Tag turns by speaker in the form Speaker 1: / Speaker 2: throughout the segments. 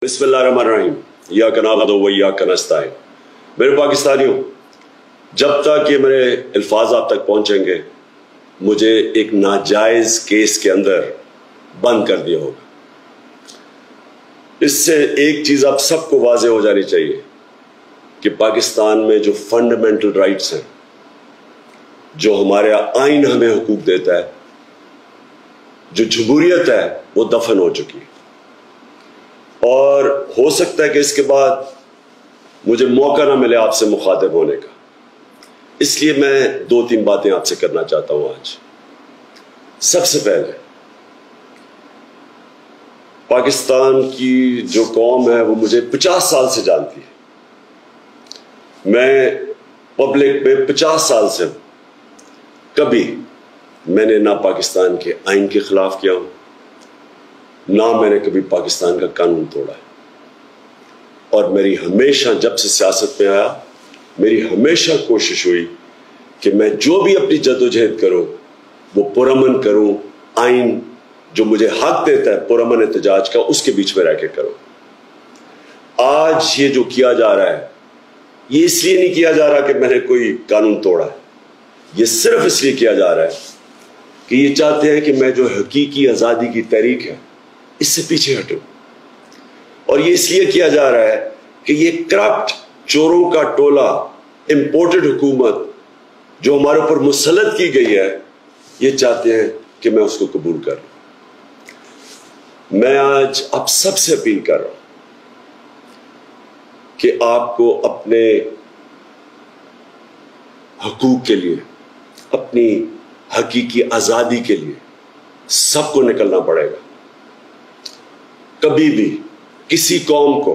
Speaker 1: बिस्मिल्लाहिर्रहमानिर्रहीम इय्याका नअबुदु व इय्याका नस्तईन। मेरे पाकिस्तानियों, जब तक ये मेरे अल्फाज आप तक पहुंचेंगे मुझे एक नाजायज केस के अंदर बंद कर दिया होगा। इससे एक चीज आप सबको वाज़ेह हो जानी चाहिए कि पाकिस्तान में जो फंडामेंटल राइट्स हैं, जो हमारे आइन हमें हुकूक देता है, जो जमहूरियत है, वो दफन हो चुकी है। और हो सकता है कि इसके बाद मुझे मौका ना मिले आपसे मुखातिब होने का, इसलिए मैं 2-3 बातें आपसे करना चाहता हूं आज। सबसे पहले, पाकिस्तान की जो कौम है वो मुझे 50 साल से जानती है। मैं पब्लिक में 50 साल से हूं। कभी मैंने ना पाकिस्तान के आइन के खिलाफ किया हूं, ना मैंने कभी पाकिस्तान का कानून तोड़ा है। और मेरी हमेशा, जब से सियासत में आया, मेरी हमेशा कोशिश हुई कि मैं जो भी अपनी जद्दोजहद करूं वो पुरअमन करूं, आइन जो मुझे हक देता है पुरअमन एहतजाज का, उसके बीच में रह के करूं। आज ये जो किया जा रहा है, ये इसलिए नहीं किया जा रहा कि मैंने कोई कानून तोड़ा है, ये सिर्फ इसलिए किया जा रहा है कि ये चाहते हैं कि मैं जो हकीकी आज़ादी की तहरीक है इससे पीछे हटूं। और ये इसलिए किया जा रहा है कि ये करप्ट चोरों का टोला, इंपोर्टेड हुकूमत जो हमारे ऊपर मुसल्लत की गई है, ये चाहते हैं कि मैं उसको कबूल कर लूं। मैं आज आप सबसे अपील कर रहा हूं कि आपको अपने हकूक के लिए, अपनी हकीकी आज़ादी के लिए सबको निकलना पड़ेगा। कभी भी किसी कौम को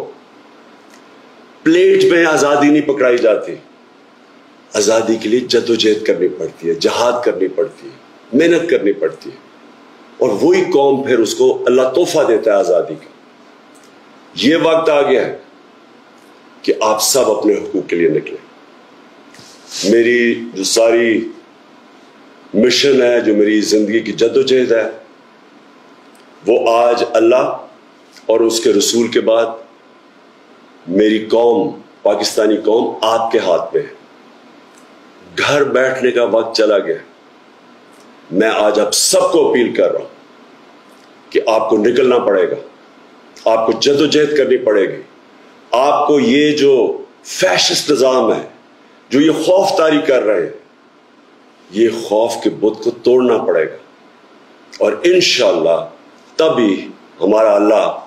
Speaker 1: प्लेट में आज़ादी नहीं पकड़ाई जाती। आज़ादी के लिए जद्दोजहद करनी पड़ती है, जहाद करनी पड़ती है, मेहनत करनी पड़ती है, और वही कौम फिर उसको अल्लाह तोहफा देता है आज़ादी का। ये वक्त आ गया है कि आप सब अपने हुकूक के लिए निकलें। मेरी जो सारी मिशन है, जो मेरी जिंदगी की जद्दोजहद है, वो आज अल्लाह और उसके रसूल के बाद मेरी कौम, पाकिस्तानी कौम आपके हाथ में है। घर बैठने का वक्त चला गया। मैं आज आप सबको अपील कर रहा हूं कि आपको निकलना पड़ेगा, आपको जद्दोजहद करनी पड़ेगी। आपको ये जो फैशिस्ट निजाम है, जो ये खौफ तारी कर रहे हैं, ये खौफ के बुत को तोड़ना पड़ेगा। और इंशाअल्लाह तभी हमारा अल्लाह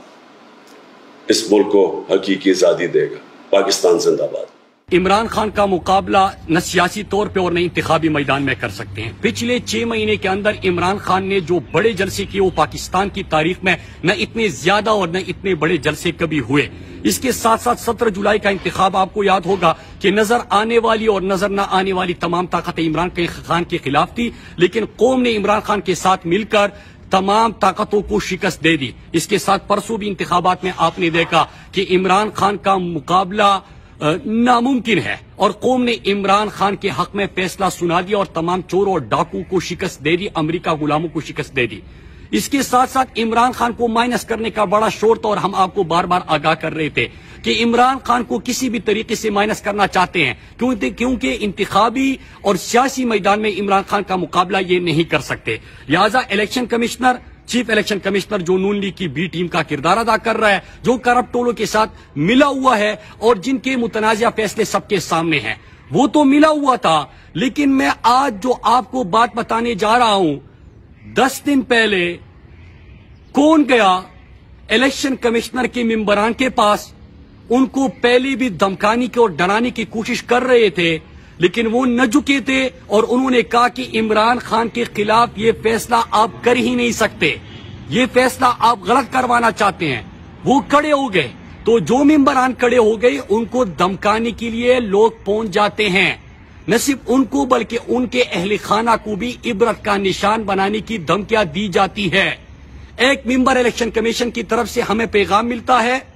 Speaker 1: इस मुल्क को हकीकी आज़ादी देगा। पाकिस्तान जिंदाबाद।
Speaker 2: इमरान खान का मुकाबला न सियासी तौर पे और न इंतखाबी मैदान में कर सकते हैं। पिछले 6 महीने के अंदर इमरान खान ने जो बड़े जलसे किए वो पाकिस्तान की तारीख में न इतने ज्यादा और न इतने बड़े जलसे कभी हुए। इसके साथ साथ 17 जुलाई का इंतखाब, आपको याद होगा कि नजर आने वाली और नजर न आने वाली तमाम ताकतें इमरान खान के खिलाफ थी, लेकिन कौम ने इमरान खान के साथ मिलकर तमाम ताकतों को शिकस्त दे दी। इसके साथ परसों भी इंतखाबात में आपने देखा कि इमरान खान का मुकाबला नामुमकिन है, और कौम ने इमरान खान के हक में फैसला सुना दिया और तमाम चोरों और डाकू को शिकस्त दे दी, अमेरिका गुलामों को शिकस्त दे दी। इसके साथ साथ इमरान खान को माइनस करने का बड़ा शोर था, और हम आपको बार बार आगाह कर रहे थे कि इमरान खान को किसी भी तरीके से माइनस करना चाहते हैं, क्योंकि इंतखाबी और सियासी मैदान में इमरान खान का मुकाबला ये नहीं कर सकते। लिहाजा election commissioner, chief election commissioner जो नून लीग की बी टीम का किरदार अदा कर रहा है, जो करप्ट टोलों के साथ मिला हुआ है और जिनके मुतनाज़िया फैसले सबके सामने हैं, वो तो मिला हुआ था। लेकिन मैं आज जो आपको बात बताने जा रहा हूं, 10 दिन पहले कौन गया इलेक्शन कमिश्नर के मेंबरान के पास, उनको पहले भी धमकाने की और डराने की कोशिश कर रहे थे, लेकिन वो न झुके थे और उन्होंने कहा कि इमरान खान के खिलाफ ये फैसला आप कर ही नहीं सकते, ये फैसला आप गलत करवाना चाहते हैं। वो खड़े हो गए, तो जो मेंबरान खड़े हो गए उनको धमकाने के लिए लोग पहुंच जाते हैं। न सिर्फ उनको बल्कि उनके अहले खाना को भी इबरत का निशान बनाने की धमकियां दी जाती है। एक मेंबर इलेक्शन कमीशन की तरफ से हमें पैगाम मिलता है,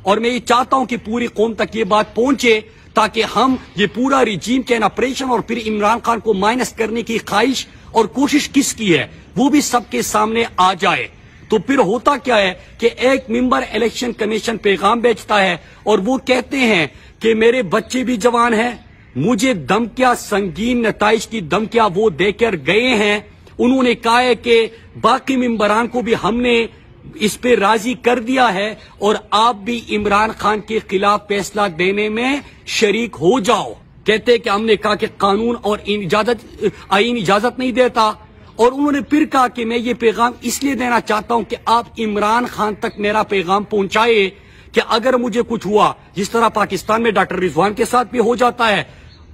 Speaker 2: और मैं ये चाहता हूं कि पूरी कौम तक ये बात पहुंचे, ताकि हम ये पूरा रिजीम के ऑपरेशन और फिर इमरान खान को माइनस करने की ख्वाहिश और कोशिश किसकी है वो भी सबके सामने आ जाए। تو پھر ہوتا کیا ہے کہ ایک ممبر الیکشن کمیشن پیغام بیچتا ہے اور وہ کہتے ہیں کہ میرے بچے بھی جوان ہیں، مجھے دھمکیاں، سنگین نتائج کی دھمکیاں وہ دے کر گئے ہیں، انہوں نے کہا ہے کہ باقی ممبران کو بھی ہم نے اس پہ راضی کر دیا ہے اور آپ بھی عمران خان کے خلاف فیصلہ دینے میں شریک ہو جاؤ۔ کہتے ہیں کہ ہم نے کہا کہ قانون اور آئین اجازت نہیں دیتا، اور انہوں نے پھر کہا کہ میں یہ پیغام اس لیے دینا چاہتا ہوں کہ آپ عمران خان تک میرا پیغام پہنچائے کہ اگر مجھے کچھ ہوا، جس طرح پاکستان میں ڈاکٹر رضوان کے ساتھ بھی ہو جاتا ہے،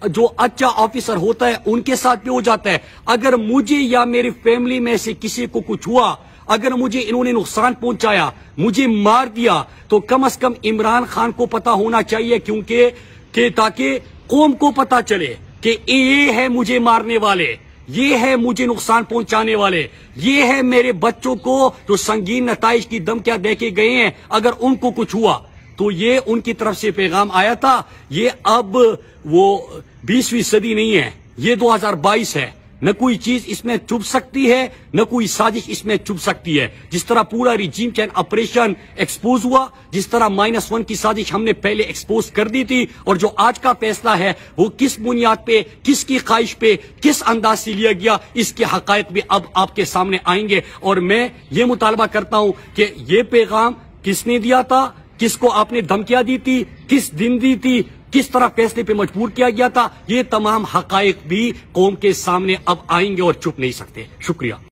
Speaker 2: جو اچھا آفیسر ہوتا ہے ان کے ساتھ بھی ہو جاتا ہے، اگر مجھے یا میری فیملی میں سے کسی کو کچھ ہوا، اگر مجھے انہوں نے نقصان پہنچایا، مجھے مار دیا، تو کم از کم عمران خان کو پتا ہونا چاہیے، کیونکہ کہ تاکہ قوم کو پتا چلے کہ یہ ہے مجھے مارنے والے، یہ ہے مجھے نقصان پہنچانے والے، یہ ہے میرے بچوں کو جو سنگین نتائج کی دھمکیاں دے کے گئے ہیں، اگر ان کو کچھ ہوا تو یہ ان کی طرف سے پیغام آیا تھا۔ یہ اب وہ 20ویں صدی نہیں ہے، یہ 2022 ہے، نہ کوئی چیز اس میں چھپ سکتی ہے، نہ کوئی سازش اس میں چھپ سکتی ہے۔ جس طرح پورا ریجیم چین آپریشن ایکسپوز ہوا، جس طرح -1 کی سازش ہم نے پہلے ایکسپوز کر دی تھی، اور جو آج کا فیصلہ ہے وہ کس بنیاد پہ، کس کی خواہش پہ، کس انداز سے لیا گیا، اس کے حقائق بھی اب آپ کے سامنے آئیں گے۔ اور میں یہ مطالبہ کرتا ہوں کہ یہ پیغام کس نے دیا تھا، کس کو آپ نے دھمکیاں دی تھی، کس دن دی تھی، کس طرح فیصلے پہ مجبور کیا گیا تھا، یہ تمام حقائق بھی قوم کے سامنے اب آئیں گے اور چھپ نہیں سکتے۔ شکریہ۔